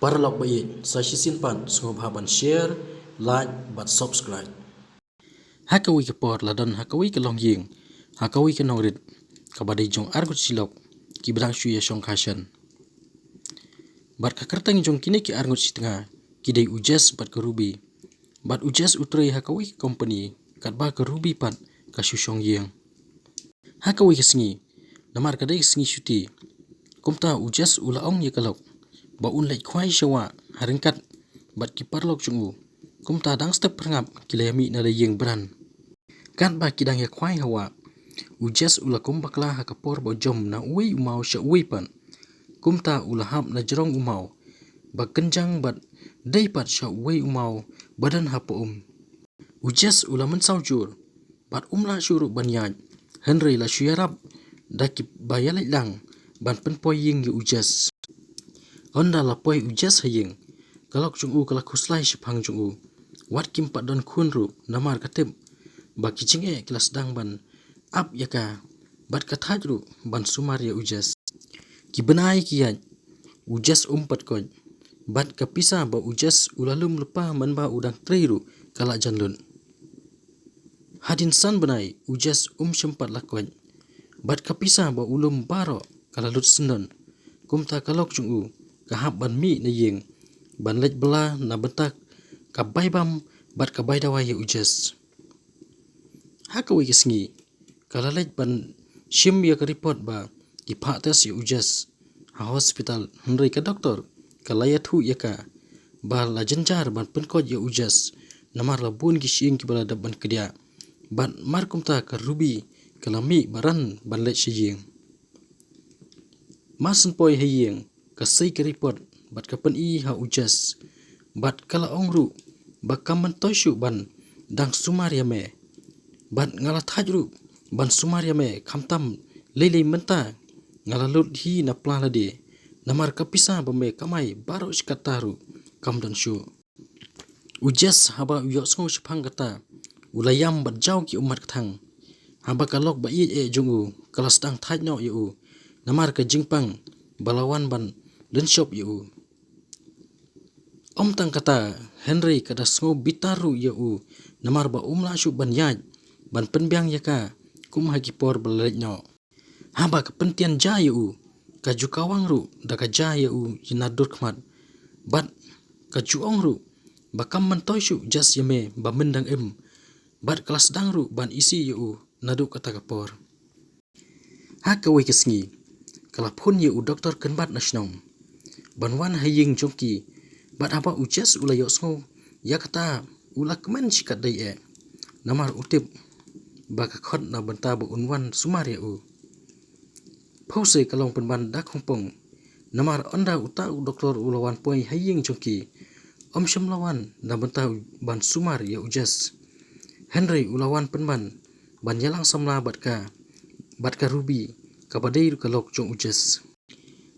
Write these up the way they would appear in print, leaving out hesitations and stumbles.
Para log bait, saya simpan semua bahaban share, like, but subscribe. Hakawi ke por ladan hakawi ke long ying, hakawi ke nongrit, kabadai jong argut silok, kibrang shuya shong kashan. Bat kakertang jong kini ki argut sitengah, kidai ujas bat ke ruby. Bat ujas utrai hakawi ke company, kat ba ke ruby pat kashu shong ying. Hakawi ke sengi, namar kadai sengi syuti, kumta ujas ulaong ye kalok. Ba un lai khwai shawa haringkat bat ki parlok chungu kumta dang step perngap kilayami na layeng bran kan ba kidang ya khwai hawa ujas ula kumbakla hakapor bo jom na ui umau sha ui pan kumta ula hap na jerong umau ba kenjang bat dai pat sha ui umau badan hapo ujas ula mensau jur bat umla shuru banyaj henry la syarab daki bayalai lang ban penpoy ying yu ujas Onda la poi ujas hayeng kalok chungu kalak kuslai shipang chungu wat kim pat don kunru namar katep ba kichinge kelas dang ban ap yaka bat kathajru ban sumar ya ujas ki benai kiat ujas umpat koj bat kapisa ba ujas ulalum lepa man ba udang triru kalak janlun hadin san benai ujas syempat lakoj bat kapisa ba ulum baro kalalut sendon kumta kalok chungu kahap ban mi na yeng ban lej bela na bentak kabai bam bat kabai dawa ya ujas hakawi kesengi kala lej ban shim ya ke report ba ki pak tes ya ujas ha hospital henry ka doktor kala ya thu ya ka ba la jenjar ban penkot ya ujas namar la bun ki shing ki bala ban kedia ban mar kumta ka ruby kala mi baran ban lej shiyeng masen poi hayeng kasai ke report bat kapan i ha ujas bat kala ongru ba kaman toishu ban dang sumar yame bat ngala thajru ban sumar yame khamtam lele menta ngala lut hi na pla lade namar kapisa bame kamai baro iskataru kamdan shu ujas haba yo sngo shphang kata ulayam bat jaw ki umat kathang haba kalok ba e jungu kalas dang thajno yu namar ka jingpang balawan ban dan shop yu tang kata henry kada sngo bitaru yu namar ba umla shu ban yaj ban penbyang yaka kum hagi por belajno haba kepentian ja yu ka jukawang ru da ka ja yu yinadur khmat bat ka juong ru ba kam man toy shu jas yame ba mendang bat kelas dang ru ban isi yu nadu kata kapor hakawi kesngi kala phun yu doktor kenbat nasional banwan haying jongki bat apa ujas ula yo sngo ya kata ula kemen sikat dai namar utip ba ka khot na banta ba unwan sumar ya pause kalong penban dak hongpong namar onda uta doktor ulawan poi haying jongki syamlawan na banta ban sumar ya ujas henry ulawan penban ban yalang samla bat ka ruby ka badai kalok jong ujas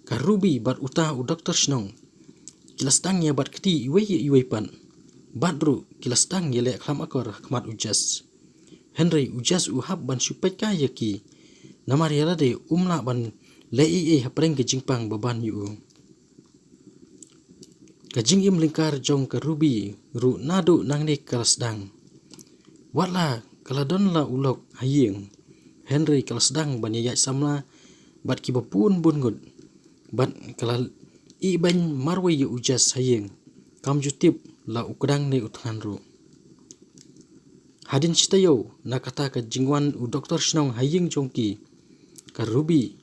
ka ruby bat uta doktor snong kilas tang ya bat keti iwe pan badru kilas tang ya le kham akor khmat ujas henry ujas uhab ban supet ka yaki namar ya lade umla ban le hapreng ke jingpang baban yu ka jingim lingkar jong ka ruby ru nadu nangne kilas dang wala kaladon la ulok hayeng henry kilas dang ban ya samla bat ki bapun bungut bat kalal i ban marwe yu ujas hayeng kam jutip la ukdang ne uthan ru hadin chitayo na kata ka jingwan u doktor snong hayeng jongki ka ruby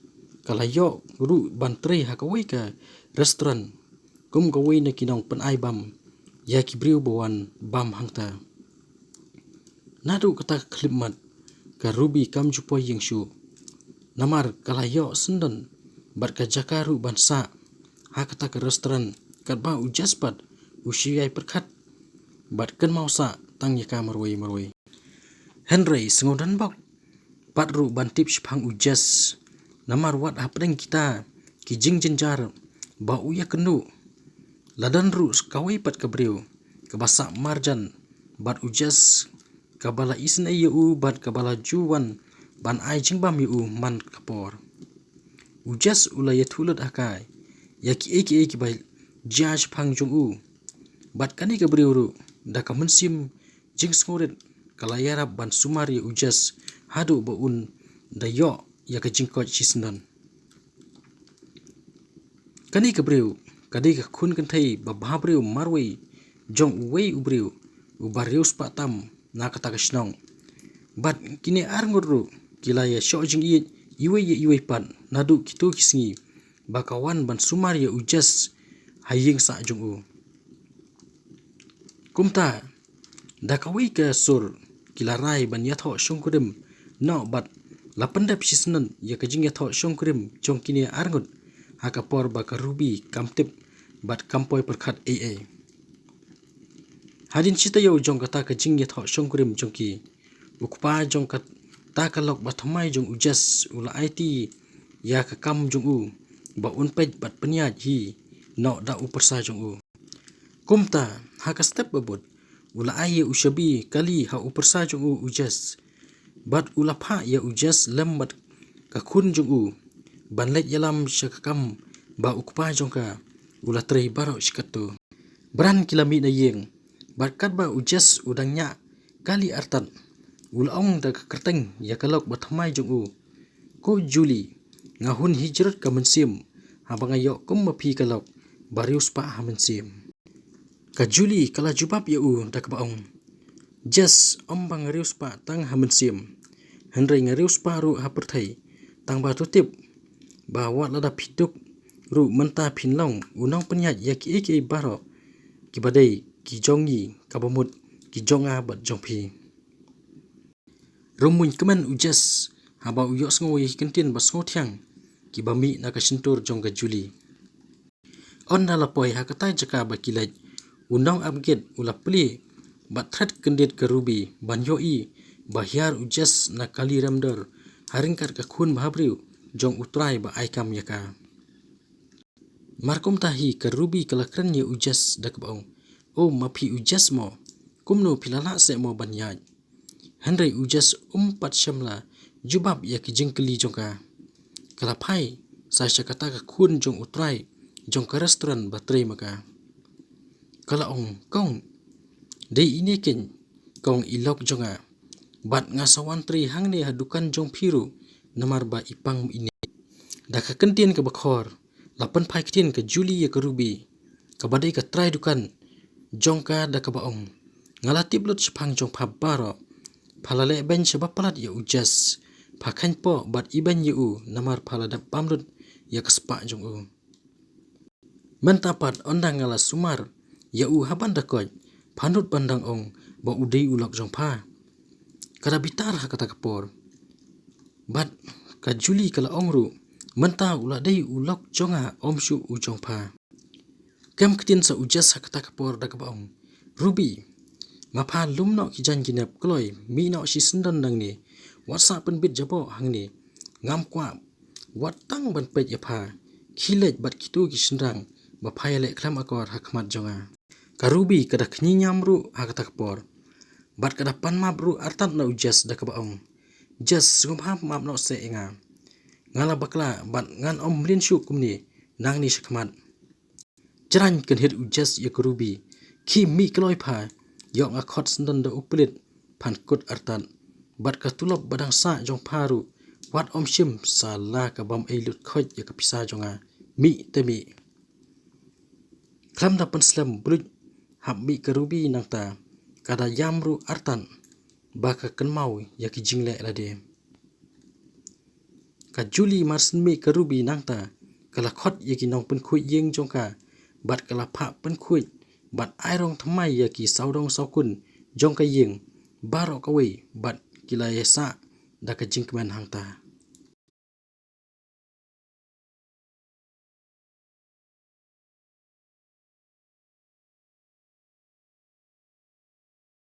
kala yo ru ban tre hakawi ka restaurant kum gawi na kinong penai bam ya ki briu bawan bam hangta nadu kata klipmat ka ruby kam jupo yeng shu namar kala yo sendon bat ka jakaru bansa hakata ke restoran kat ba ujas pat usiai perkat bat ken mausa tang yaka marwai henry sengodan bak pat ru ban tip shpang ujas namar wat hapdeng kita ki jingjenjar ba uya kenu ladan ru kawai pat kabriu ke basa marjan bat ujas kabala isna yu bat kabala juwan ban ai jingbam yu man kapor ujas ulaya thulut akai yaki eki bai Jia Chapang Jung U. Bat kani ka beriuru da ka mensim jing skoret kalayara ban sumari ujas hadu baun da yo ya ka jingkot chisnan. Kani ka beriu kadi ka kun kan thai ba bhabriu marwei jong wei ubriu ubarius patam na kata ka snong. Bat kini arnguru kilaya sho jing iwe pan nadu kitu kisngi bakawan ban sumari ujas haying sa jung u. Kumta da kawi ka sur kilarai ban yatho shongkurim no bat lapandap sisnan ya ka jing yatho shongkurim jong kini arngut hakapor ba ka ruby kamtip bat kampoi perkhat aa hadin chita yo jong kata ka jing yatho shongkurim jong ki ukpa jong kat ta kalok bathamai jong ujas ula it ya ka kam jong u ba unpej bat penyaj hi no da upersa jong u. Kumta haka step babut ula aye ushabi kali ha upersa jong u ujas bat ula pha ya ujas lembat ka kun jong u banlet yalam syakam ba ukpa jong ka ula trei baro shikatu bran kilami na yeng bat kat ba ujas udangnya kali artan ula ong da kerteng ya kalok bathamai jong u ko Juli ngahun hijrat ka mensim habang ayo kum mapi kalok barius pa ha mensim. Ka Juli kala jubab ya u da kabaong jas ombang rius pa tang ha mensim henry ngarius pa ru ha perthai tang ba tutip ba wat lada piduk ru menta phinlong unang penyat ya ki baro ki badai ki jongi kabamut ki jonga bat jongpi rumuin kemen ujas haba uyok ngoi kentin bas ngotiang ki bami na ka sintur jong ka Juli on dala poi ha katai jaka ba kilaj undang upgrade ula pli bat thread kendit ke ruby ban yoi bahyar ujas na kali ramdar haringkar ka khun bhabriu jong utrai ba aikam yaka markum tahi ke ruby kalakran ye ujas dakbaong o mapi ujas mo kumno pilala se mo banyaj henry ujas umpat shamla jubab ya ki jingkeli jongka kalapai sa kata ka khun jong utrai jong ka restoran batrai maka kala ong kong dei ini ken kong ilok jonga bat ngasawan tri hangne hadukan jong phiru namar ba ipang ini da ka kentien ka bakhor lapan phai kitien ka Juli ya ka ruby ka badai ka try dukan jong ka da ka baong ngalati blut chapang jong phab baro phalale ben chaba palat ya ujas phakhan po bat iban yu namar phalada pamrut ya kaspa jong u mentapat ondang ngala sumar ya u haban dakoj phanut pandang ong ba udei ulok jong pha kada bitar ha kata kapor bat ka Juli kala ongru menta ula dei ulok jonga omshu u jong pha kam kitin sa ujas ha kata kapor da kabaong ruby mapha lumno ki jan ginap kloi mi no si sendan nang ni whatsapp pen bit jabo hang ni ngam kwa watang ban pej ya pha khilej bat kitu ki senrang ba phayale klam akor hakmat jonga karubi kada khninyam ru hakata kapor bat kada panmap ru artat na ujas da kabaong jas ngumham map no se enga ngala bakla bat ngan om mrin shu kumni nang ni shakmat jaran kan hit ujas ya karubi ki mi kloi pha yok akhot sendan da uplit phan kut artat bat ka tulop badang sa jong pharu wat om shim sala ka bam eilut khoj ya ka pisa jonga mi temi klam da penslam blut hab mi karubi nangta kada yamru artan baka kenmau ya ki jingle lade ka Juli marsen mi karubi nangta kala khot ya ki nong pen khui yeng jongka bat kala pha pen khui bat airong thamai ya ki saudong saukun jongka yeng baro kawe bat kila yesa da ka jingkman hangta